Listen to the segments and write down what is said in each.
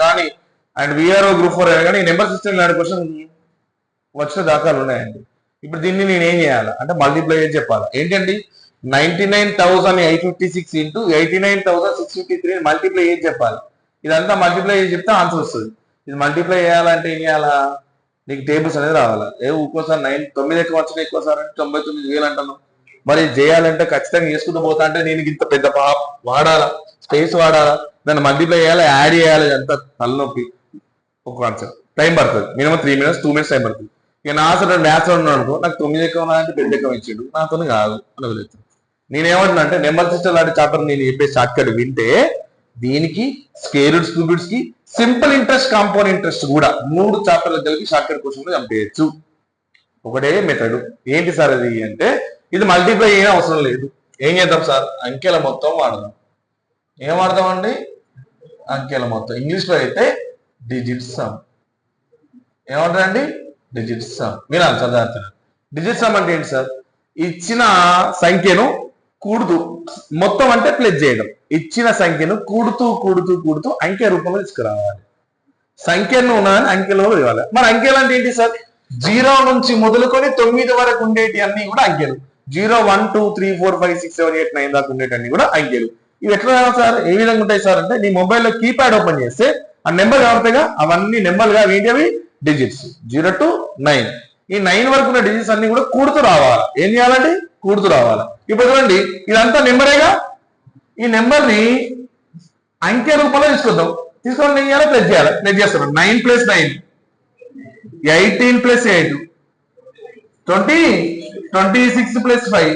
కానీ and VRO group 4 కానీ number system లాంటి క్వశ్చన్ వచ్చిన దాఖలు ఉన్నాయండి. ఇప్పుడు దీన్ని నేను ఏం చేయాలి అంటే మల్టిప్లై చేసి చెప్పాలి. ఏంటండి 99,856 ఇంటూ 89,653 మల్టిప్లై చేసి చెప్పాలి. ఇదంతా మల్టిప్లై చేసి చెప్తే ఆన్సర్ వస్తుంది. ఇది మల్టిప్లై చేయాలంటే ఏం చేయాలా, నీకు టేబుల్స్ అనేది రావాలా. ఒక్కోసారి 9 ఎక్కువ వచ్చిన ఎక్కువసారి అంటే 99,000 అంటాను. మరి చేయాలంటే ఖచ్చితంగా చేసుకుంటూ పోతా అంటే నేను ఇంత పెద్ద వాడాలా, స్పేస్ వాడాలా, దాన్ని మల్టిప్లై చేయాలి, యాడ్ చేయాలి, అంతా తలనొప్పి. ఒక కాన్సెప్ట్ టైం పడుతుంది, మినిమం 3 minutes 2 minutes టైం పడుతుంది. ఇక నా అసలు మ్యాథ్స్ ఉన్నాను అనుకో, నాకు 9 ఎక్కువ అంటే పెద్ద ఎక్కువ ఇచ్చాడు, నాతో కాదు అని వదిలేదు. నేనేమంటున్నా అంటే నెంబర్ సిస్టమ్ లాంటి చాప్టర్ నేను చెప్పే షార్ట్ కట్ వింటే దీనికి స్క్వేర్ రూట్స్, క్యూబిట్స్ కి సింపుల్ ఇంట్రెస్ట్, కాంపౌండ్ ఇంట్రెస్ట్ కూడా 3 చాప్టర్ల కలిపి షార్ట్ కట్ క్వశ్చన్ చంపేయచ్చు. ఒకటే మెథడ్. ఏంటి సార్ అది అంటే ఇది మల్టిప్లై చేయడం అవసరం లేదు. ఏం చేద్దాం సార్, అంకెల మొత్తం వాడదాం. ఏం వాడదామండి, అంకెల మొత్తం. ఇంగ్లీష్ లో అయితే డిజిట్స్ సమ్. ఏమంటారండి, డిజిట్స్ సమ్. మీరు చదువుతున్నారు. డిజిట్ సమ్ అంటే ఏంటి సార్, ఇచ్చిన సంఖ్యను కూడుతూ, మొత్తం అంటే ప్లస్ చేయడం, ఇచ్చిన సంఖ్యను కూడుతూ కూడుతూ కూడుతూ అంకె రూపంలో తీసుకురావాలి. సంఖ్యను ఉన్నదని అంకెలో ఇవ్వాలి. మరి అంకెలు అంటే ఏంటి సార్, 0 నుంచి మొదలుకొని 9 వరకు ఉండేటి అన్ని కూడా అంకెలు. 0 1 2 3 4 5 6 7 8 9 దాకా ఉండేటన్ని కూడా అంకెలు. ఇవి ఎట్లా సార్, ఏ విధంగా ఉంటాయి సార్ అంటే నీ మొబైల్లో కీప్యాడ్ ఓపెన్ చేస్తే ఆ నెంబర్ కనబడతాయిగా, అవన్నీ నెంబర్గా ఏంటి, డిజిట్స్ 0 to 9. ఈ 9 వరకు ఉన్న డిజిట్స్ అన్ని కూడా కూడుతూ రావాలి. ఏం చేయాలండి, కూడుతూ రావాలి. ఇప్పుడు చూడండి ఇదంతా నెంబరేగా, ఈ నెంబర్ ని అంకె రూపంలో తీసుకొద్దాం. తీసుకొని ఏం చేయాలి, ప్లస్ చేయాలి. ప్లస్ చేస్తాం. 9 + 9 18 + 8 20 26 + 5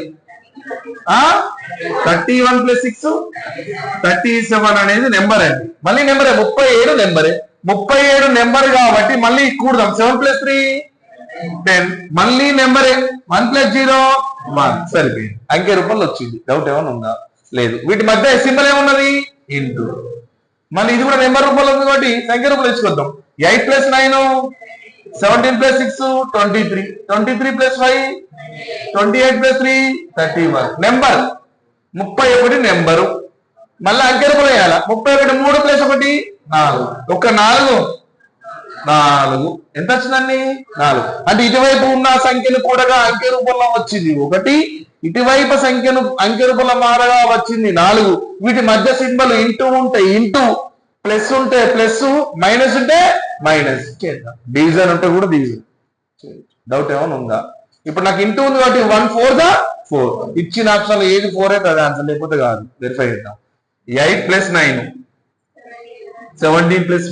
31 + 6 37 అనేది నెంబర్ అండి. మళ్ళీ నెంబరే 37 నెంబరే. 37 నెంబర్ కాబట్టి మళ్ళీ కూడదాం. 7 + 3 10. మళ్ళీ నెంబరే 1 + 0 1. సరిపోయింది, అంకె రూపంలో వచ్చింది. డౌట్ ఏమైనా ఉందా, లేదు. వీటి మధ్య సింబల్ ఏమున్నది, ఇంటూ. మళ్ళీ ఇది కూడా నెంబర్ రూపంలో ఉంది కాబట్టి సంఖ్య రూపంలో తెచ్చుకొద్దాం. 8 + 9 17 + 6 23 23 + 5 28 + 3 31. Number 31 number. మళ్ళీ అంకె రూపంలో వేయాలి. 31 3 + 1 4. ఒక 4 ఎంత వచ్చిందండి, 4. అంటే ఇటువైపు ఉన్న సంఖ్యను కూడగా అంకె రూపంలో వచ్చింది 1, ఇటువైపు సంఖ్యను అంకె రూపంలో మారగా వచ్చింది 4. వీటి మధ్య సింబల్ ఇంటూ ఉంటే ఇంటూ, ప్లస్ ఉంటే ప్లస్, మైనస్ ఉంటే మైనస్ చేద్దాం. డివిజన్ ఉంటే కూడా డివిజన్. డౌట్ ఏమైనా ఉందా? ఇప్పుడు నాకు ఇంటూ ఉంది కాబట్టి 1 4 దా 4. ఇచ్చిన ఆప్షన్ ఏది 4 అయితే అది ఆన్సర్, లేకపోతే కాదు. వెరిఫై చేద్దాం. 8 + 9 17 + 5